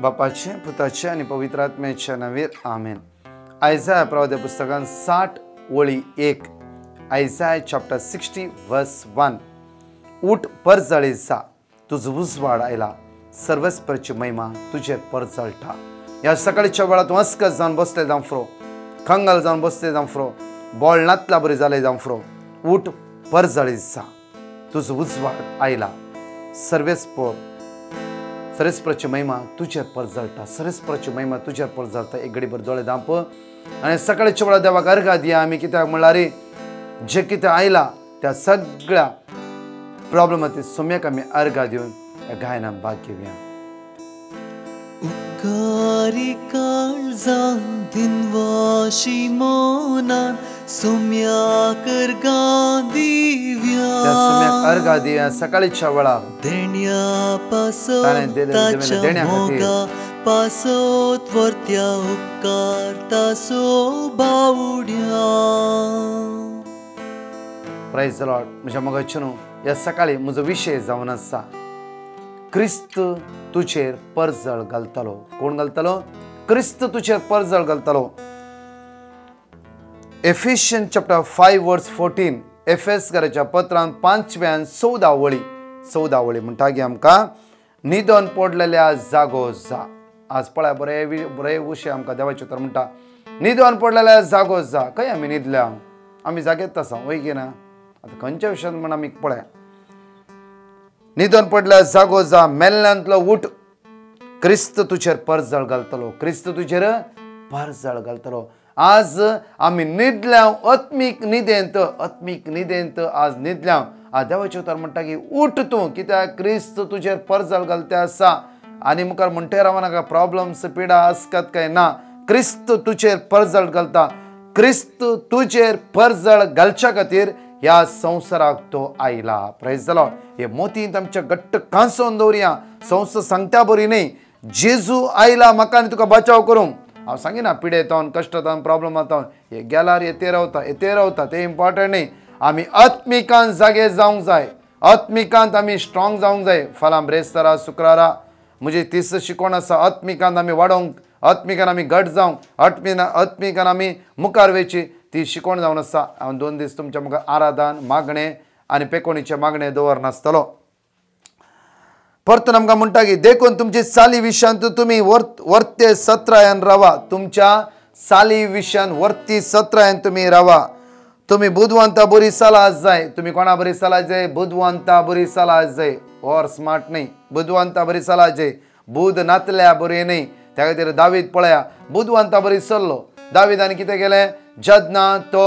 बापाचे पुताचे आणि पवित्र आत्म्याच्या नावे आमेन. आयझाया प्रवादी पुस्तकान 60 वळी 1. आयझाया चॅप्टर 60 वर्स 1. उठ परजळे जा, तुझं उजवाड आयला, सर्वस्परची महिमा तुझे परजळटा. या सकाळच्या वेळात वस्कत जावन बसले जांफ्रो, खंगल जावन बसले जांफ्रो, बोळनातला बरी जाले जांफ्रो. उठ परजळे जा, तुझं उजवाड आयला, सर्वेस्परची महिमा तुझ्यात परजळटा. सर्वेस्परची महिमा तुझ्यात परजळटा. एक घडी भर दोळे दांप आणि सकाळच्या वेळा देवाक अर्घा दिया. आम्ही कित्याक म्हणल्यार जे कितें आयला त्या सगळ्या प्रॉब्लेमांती सोम्याक आमी अर्घा दिवन ह्या गायनान भाग घेवया. उपकारी काळजान दिनवाशी मौनान सोम्याक अर्घा दिव्या. त्या सोम्याक अर्घा दिया सकाळच्या वेळा देण्या पासोताच्या मोगा पासोत वर्त्या उपकार तासो बावड्या. Praise the lord. म्हज्या मोगाचेनो ह्या सकाळी म्हजो विशय जावन आसा क्रिस्त तुजेर परजळ घालतलो. कोण घालतलो? क्रिस्त तुजेर परजळ घालतलो. एफिशियन चॅप्टर 5 वर्स 14. एफेसकाराच्या पत्रान 5व्यान 14 वळी म्हणटा की आमकां निधन पडलेल्या जागो जा. आज पळय बरे विशय आमकां देवाचे उतर म्हणटा निधन पडलेल्या जागो जा. खंय आमी न्हिदल्या? आमी जागेत आसा वय की ना? आतां खंयच्या विशयान म्हण आमी पळय निधन पडल्या जागो जा, मेल्ल्यांतलो उठ, क्रिस्त तुजेर परजळ घालतलो. क्रिस्त तुजेर परजळ घालतलो. आज आमी न्हिदल्या आत्मीक न्हिदेंत आज न्हिदल्या. आज देवाचे उतर म्हणटा की उठ तूं, कित्याक क्रिस्त तुजेर परजळ घालते आसा. आनी मुखार म्हणटे रावना नाका, प्रॉब्लम्स पिडा आसतात काय ना. क्रिस्त तुजेर परजळ घालता. क्रिस्त तुजेर परजळ घालच्या खातीर ह्या संवसाराक तो आयला. Praise the Lord. हे मोतींत आमच्या घट्ट कांसोवन दवरया. संवसार सांगता बरी न्ही, जेजू आयला म्हाका आनी तुका बचाव करूंक. हांव सांगिना पिडे येता कश्ट येता प्रॉब्लम जाता हे गेल्यार येते रावता ते इम्पॉर्टंट न्ही. आमी आत्मिकांत जागे जावंक जाय. आत्मिकांत आमी स्ट्रॉंग जावंक जाय. फाल्यां ब्रेस्तारा शुक्रारा म्हजी तीस शिकवण आसा. आत्मिकांत आमी वाडोवंक, आत्मिकान आमी घट जावंक, आत्मिकान आमी मुखार वयची ती शिकवण जावन आसा. हांव 2 दीस तुमच्या मुखार आराधन मागणे आनी पेकोणीचे मागणे दवरनासतलो. परतून आमकां म्हणटा की देखून तुमची चाली विशयांत तुमी वर्ते सत्रायान रावा. तुमच्या चाली विशयान वर्ती सत्रायान तुमी रावा. तुमी बुधवंता बरी सलाह जाय. तुमी कोणा बरी सलाह जाय? बुधवंता बरी सलाह जाय. और स्मार्ट न्ही, बुधवंता बरी सलाह जाय. बुध नातल्या बरी न्ही. त्या खातीर दावीद पळया बुधवंता बरी चल्लो. दावीदान कितें केलें? जदना तो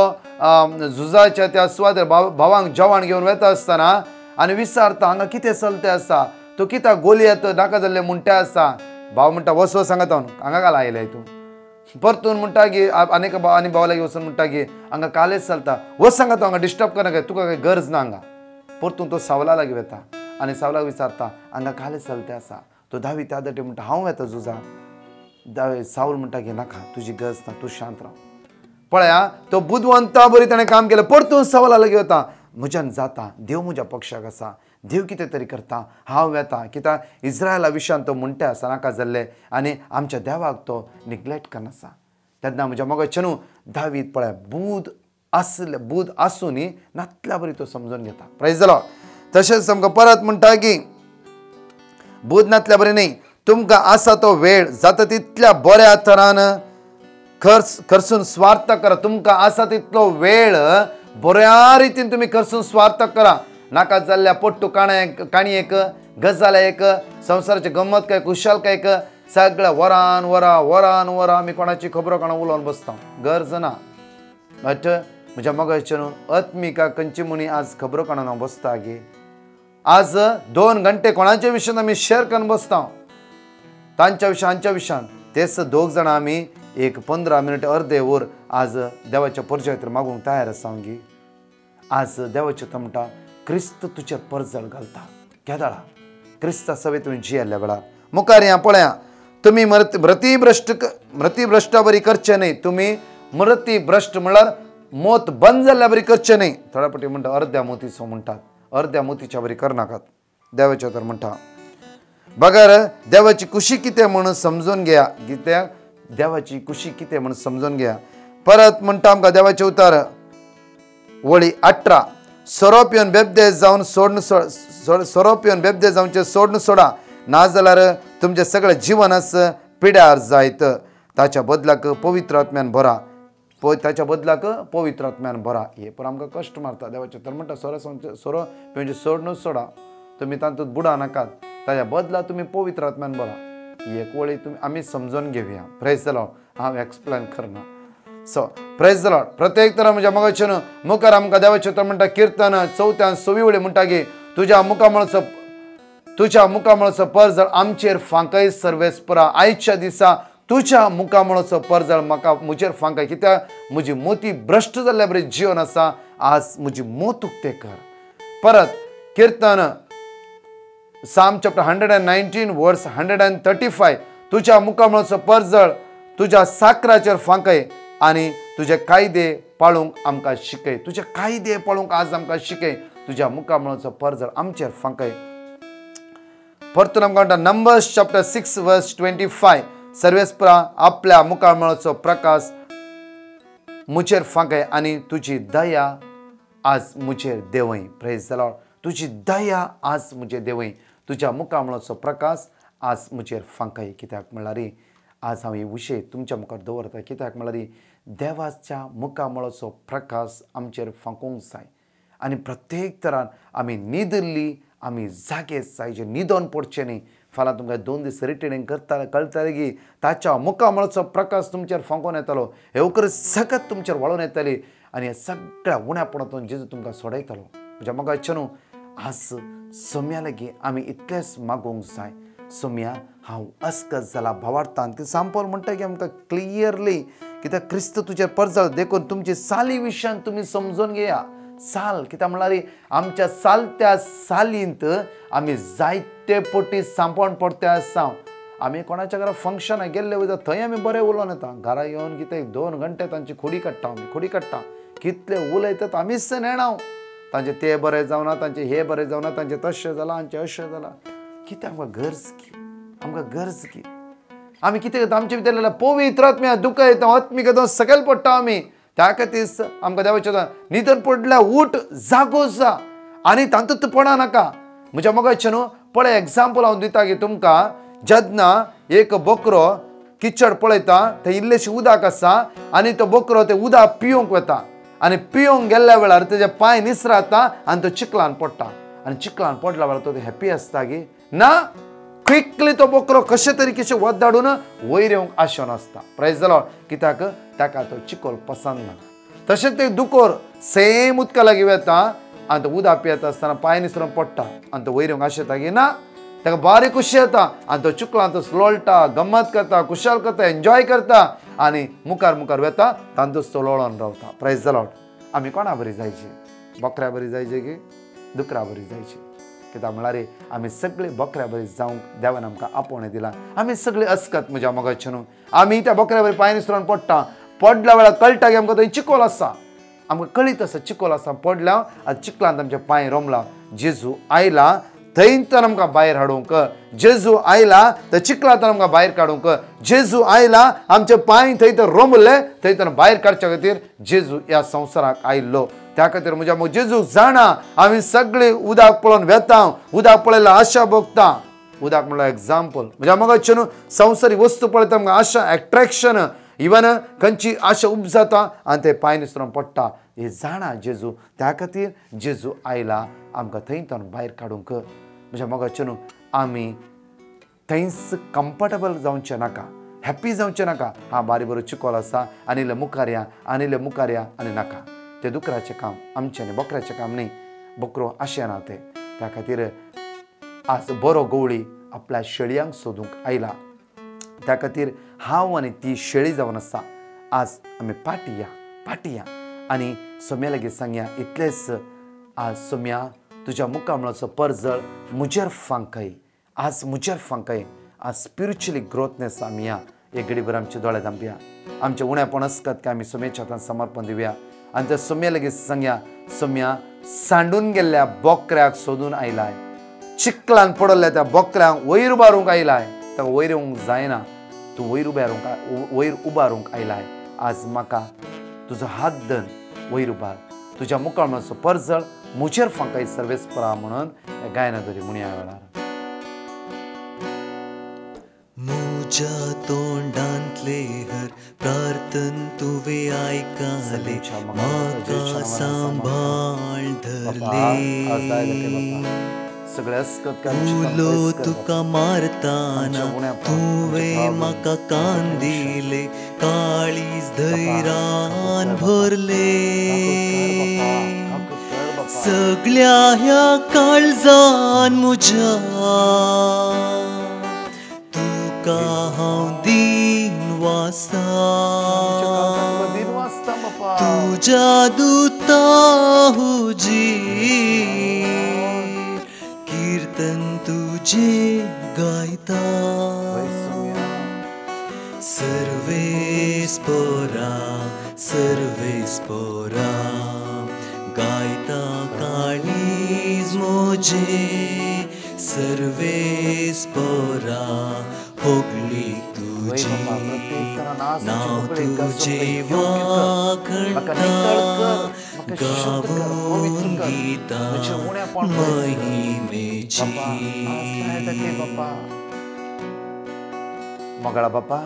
झुजाच्या त्या सुवातेर भावांक जेवण घेवन वता आसतना आनी विचारता हांगा कितें चलतें आसा? तो कित्याक गोलयेत नाका जाल्ले म्हणटे आसा. भाव म्हणटा वस सांगत हांगा काल आयले तूं. परतून म्हणटा की आनी भाव लागीं वचून म्हणटा की हांगा कालेच चलता. वस सांगत हांगा डिस्टर्ब करनाका, तुका काही गरज ना हांगा. परतून तो सावला लागीं वता आनी सावलाक विचारता हांगा कालेच चलतें आसा. तो दावीद त्या दाटी म्हणटा हांव येता झुजा. सावल म्हणटा की नाका, तुजी गरज ना, तूं शांत राव. पळया तो बुधवंता बरी ताणें काम केलें. परतून सवाला लागीं वता म्हज्यान जाता, देव म्हज्या पक्षाक आसा, देव कितें तरी करता, हांव येता. कित्याक इस्रायला विशयान तो म्हणटे आसा नाका जाल्ले आनी आमच्या देवाक तो निग्लेक्ट करनासा. तेन्ना म्हज्या मोगाचेनू दावीद पळय बूद आसूनी नातल्या बरी तो समजून घेता. Praise the Lord. तशेंच आमकां परत म्हणटा की बूद नातल्या बरी न्ही, तुमकां आसा तो वेळ जाता तितल्या बऱ्या तरान खर्चून स्वार्थ करा. तुमकां आसा तितलो वेळ बऱ्या रितीन तुमी खर्चून स्वार्थ करा. नाका जाल्ल्या पट्टू काणयेक, गजालेक, संवसाराचे गंमत काय कुशालकायक सगळ्या वरान वरां आमी कोणाची खबरो कोणा उलोवन बसता. गरज ना. बट म्हज्या मोगाचेनू आत्मिका खंयची म्हणी आज खबरो कोणान हांव बसता गे. आज 2 घंटे कोणाच्या विशयान आमी शेअर करून बसता. तांच्या विशयान हांच्या विशयान तेच 2 जाणां आमी एक 15 मिनट अर्दे वर आज देवाच्या परिचय खातीर मागूंक तयार आसा गी. आज देवाचे तो म्हणटा क्रिस्त तुजेर परजळ घालता. केदाळा क्रिस्ता सवे तुवें जियेल्ल्या वेळार मुखार या पळया तुमी मृती भ्रश्ट बरी करचे न्ही. तुमी मृती भ्रश्ट म्हळ्यार मोत बंद जाल्ल्या बरी करचे न्ही. थोड्या पटी म्हणटा अर्ध्या मोतीचो म्हणटात. अर्ध्या मोतीच्या बरी करनाकात. देवाचे तर म्हणटा बगर देवाची खुशी कितें म्हणून समजून घ्या. कित्याक देवाची खुशी कितें म्हणून समजून घ्या. परत म्हणटा आमकां देवाचे उतार वळी 18. सोरोप येवन बेबदे जावन सोरोप येवन बेबदे जावचे सोडून सोडा, नाजाल्यार तुमचें सगळें जिवनच पिड्यार जायत. ताच्या बदलाक पवित्र आत्म्यान भरा. ताच्या बदलाक पवित्र आत्म्यान भरा. हे पण आमकां कश्ट मारता देवाचे. तर म्हणटा सोरो म्हणजे सोडून सोडा, तुम्ही तातूंत बुडा नाकात, ताच्या बदला तुम्ही पवित्र आत्म्यान भरा. ही एक वळी आमी समजून घेवया. Praise the Lord. हांव एक्सप्लेन करना. So praise the Lord. प्रत्येक तरा म्हज्या मगाच्यान मुखार आमकां देवाचे तर म्हणटा किर्तन 4 वळी म्हणटा की तुज्या मुखामळाचो परजळ आमचेर फांकय सर्वेस्परा. आयच्या दिसा तुज्या मुखामळाचो परजळ म्हाका म्हजेर फांकय. कित्याक म्हजी मोती भ्रश्ट जाल्ल्या बरें जीवन आसा. आज म्हजी मोत उक्ते कर. परत किर्तन Psalm chapter 119 verse 135. तुज्या मुखामळाचो परजळ तुज्या साकराचेर फांकय आनी तुजे कायदे पाळूंक आमकां शिकय. तुजे कायदे पाळूंक आज आमकां शिकय. तुज्या मुखामळाचो परजळ आमचेर फांकय. परतून आमकां म्हणटा नंबर्स चॅप्टर 6 verse 25. सर्वेस्परा आपल्या मुखामळाचो प्रकाश मुचेर फांकय आनी तुजी दया आज मुचेर देवय. Praise the Lord. तुजी दया आज मुझे देवय. तुज्या मुखामळाचो प्रकाश आज मुचेर फांकय. कित्याक म्हणल्यार आज हांव ही विशय तुमच्या मुखार दवरता. कित्याक म्हणल्यार देवाच्या मुखामळाचो प्रकाश आमचेर फांकूंक जाय. आनी प्रत्येक तरान आमी न्हिदल्ली आमी जागेच जायचे, न्हिदोन पडचें न्ही. फाल्यां तुमकां 2 दीस रिटर्निंग करता कळटलें की ताच्या मुखामळाचो प्रकाश तुमचेर फांकून येतालो. हे उकर सगत तुमचेर वळून येताली आनी ह्या सगळ्या उण्यापणांतून जेजू तुमकां सोडयतालो. म्हज्या मोगाचें न्हू आज सोम्या लागीं आमी इतलेंच मागूंक जाय. सोम्या हांव अस्कत जाला भावार्थान. ती सांपल म्हणटा की आमकां क्लियरली कित्याक क्रिस्त तुजेर परजळ देखून तुमची साली विशयान तुमी समजून घेया. साल कित्याक म्हणल्यार आमच्या सालत्या सालींत आमी जायते पटी सांपण पडते आसा. आमी कोणाच्या घरा फंक्शनाक गेल्ले वयता थंय आमी बरें उलोवन येता. घरा येवन कितें 2 घंटे तांची खोडी काडटा. आमी खोडी काडटा. कितले उलयतात आमीच नेणाव. तांचे ते बरें जावना, तांचे हे बरें जावना, तांचे तशें जालां, आमचें अशें जालां. कित्याक आमकां गरज की आमी कितें करता आमचे भितर पवित्र आत्म्या दुकां येता आत्मीक येता सकयल पडटा आमी. त्या खातीर आमकां देवाचें न्हिदून पडल्यार उठ जागो जा आनी तातूंत पडा नाका. म्हज्या मोगाचें न्हू पळय एग्जाम्पल हांव दिता की तुमकां जेन्ना एक बकरो किचड पळयता थंय इल्लेशें उदक आसा आनी तो बकरो तें उदक पिवंक वता आनी पिवंक गेल्ल्या वेळार तेजे पांय निसरता आनी तो चिखलान पडटा. आनी चिखलान पडल्या वेळार तो हॅप्पी आसता की ना. क्विकली तो बकरो कशे तरीकेचे वधाडून वयर येवंक आशेन आसता. Praise the Lord. कित्याक ताका तो चिखल पसंद ना. तशेंच ते दुकोर सेम उदका लागीं वता आनी तो उदक पियेता आसतना पांय निसरून पडटा आनी तो वयर येवंक आशेता की ना. ताका बारीक खुशी येता आनी तो चिखलान तो लोळटा, गम्मत करता, खुशाल करता, एन्जॉय करता आनी मुखार वता तांतूच तो लोळोन रावता. Praise the Lord. आमी कोणा बरी जायची? बकऱ्या बरी जायची की दुकरा बरी जायची? कित्याक म्हळ्यार आमी सगळीं बकऱ्या बरी जावंक देवान आमकां आपोवणें दिलां. आमी सगळीं अस्कत म्हज्या मोगाचें न्हू. आमी त्या बकऱ्या बरी पांय निसरून पडटा. पडल्या वेळार कळटा की आमकां थंय चिखल आसा. आमकां कळीत आसा चिखल आसा. पडल्या आतां चिखलांत आमचे पांय रोमला. जेजू आयला थंयच्यान आमकां भायर हाडूंक. जेजू आयला तर चिखलांतल्यान आमकां भायर काडूंक. जेजू आयला आमचे पांय थंय तर रोमले थंयच्यान भायर काडच्या खातीर जेजू ह्या संवसाराक आयिल्लो. त्या खातीर म्हज्या जेजू जाणा आमी सगळीं उदक पळोवन वेता. उदक पळयल्यार आशा भोगता. उदक म्हणल्यार एग्जाम्पल. म्हज्या मोगाचें न्हू संवसारी वस्तू पळयता आमकां आशा एट्रॅक्शन इवन खंयची आशा उपजाता आनी ते पांय निसरून पडटा. हे जाणा जेजू. त्या खातीर जेजू आयला आमकां थंयच्यान भायर काडूंक. म्हज्या मोगाचें न्हू आमी थंयच कम्फर्टेबल जावचें नाका, हॅप्पी जावचें नाका. हां बारी बरो चिखल आसा आनी मुखार या आनी नाका. तें दुकराचें काम आमचें न्ही, बकऱ्याचें काम न्ही. बकरो आशेना ते. त्या खातीर आज बरो गवळी आपल्या शेळयांक सोदूंक आयला. त्या खातीर हांव आनी ती शेळी जावन आसा. आज आमी पाटी या आनी सोम्या लागीं सांगया इतलेंच. आज सोम्या तुज्या मुखामळाचो परजळ मुजेर फांकय. आज मुजेर फांकय. आज स्पिरिच्युअली ग्रोथनेस आमी या. एक घडीभर आमचे दोळे धांपया. आमचे उणेपण आसतात की आमी सोम्याच्या हातांत समर्पण दिवया आनी त्या सोम्या लागीं सांगया सोम्या सांडून गेल्ल्या बोकऱ्याक सोदून आयलाय. चिखलान पडल्या त्या बोकड्यांक वयर उबारूंक आयलाय ताका वयर येवंक जायना तूं वयर वयर उबारूंक आयलाय आज म्हाका तुजो हात धन वयर उबार तुज्या मुखार परजळ मुजेर फांकाय सर्वेस्परा म्हणून ह्या गायना धरी म्हणया वेळार म्हज्या तोंडांतले हर प्रार्थन तुवें आयकले म्हाका सांबाळ धरले उलो तुका मारताना तुवें म्हाका कांदिले काळीज धैर्यान भरले सगळ्या ह्या काळजान म्हज्या तुका हांव दीन वाजता तुज्या दुता हुजीर कीर्तन तुझे गायता सर्वेस्परा गायता काळीज मोजे सर्वेस्परा होगली तुझी नाव तुझे वाखणता गावून गीता महिमेची मंगळा बापा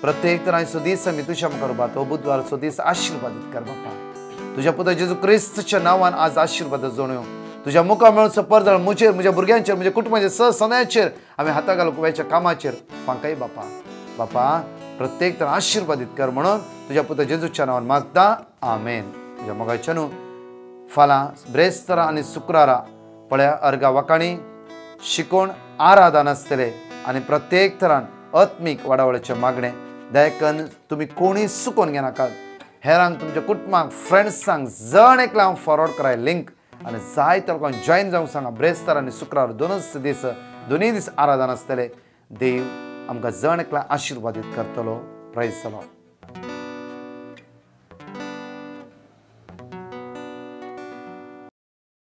प्रत्येक तरांचो दीस आमी तुज्या मुखार उबारतो बुधवारचो दीस आशिर्वादीत कर बापा तुज्या पुता जेजू क्रिस्ताच्या नांवान आज आशिर्वाद जोड्यो तुज्या मुखार मेळचो परजळ मुजेर म्हज्या भुरग्यांचेर म्हज्या कुटुंबाचेर सदस्यांचेर आमी हाता घालून कुव्याच्या कामाचेर फांकाय बापा बापा प्रत्येक तर आशिर्वादीत कर म्हणून तुज्या पुता जेजूच्या नांवान मागता आमेन तुज्या मोगाच्या न्हू फाल्यां ब्रेस्तारा आनी शुक्रारा पळया अर्गा वाकाणी शिकोण आराधन आसतले आनी प्रत्येक तरान आत्मीक वाडावळीचें मागणें दयकन तुमी कोणी चुकोवन घेनाकात हेरांक तुमच्या कुटुंबाक फ्रेंड्सांक जण एकला हांव फॉरवर्ड कराय लिंक आनी जायत्या लोकांक जॉयन जावंक सांगा ब्रेस्तार आनी शुक्रार दोनूय दीस आराधन आसतले देव आमकां जण एकला आशिर्वादीत करतलो प्रेज द लॉर्ड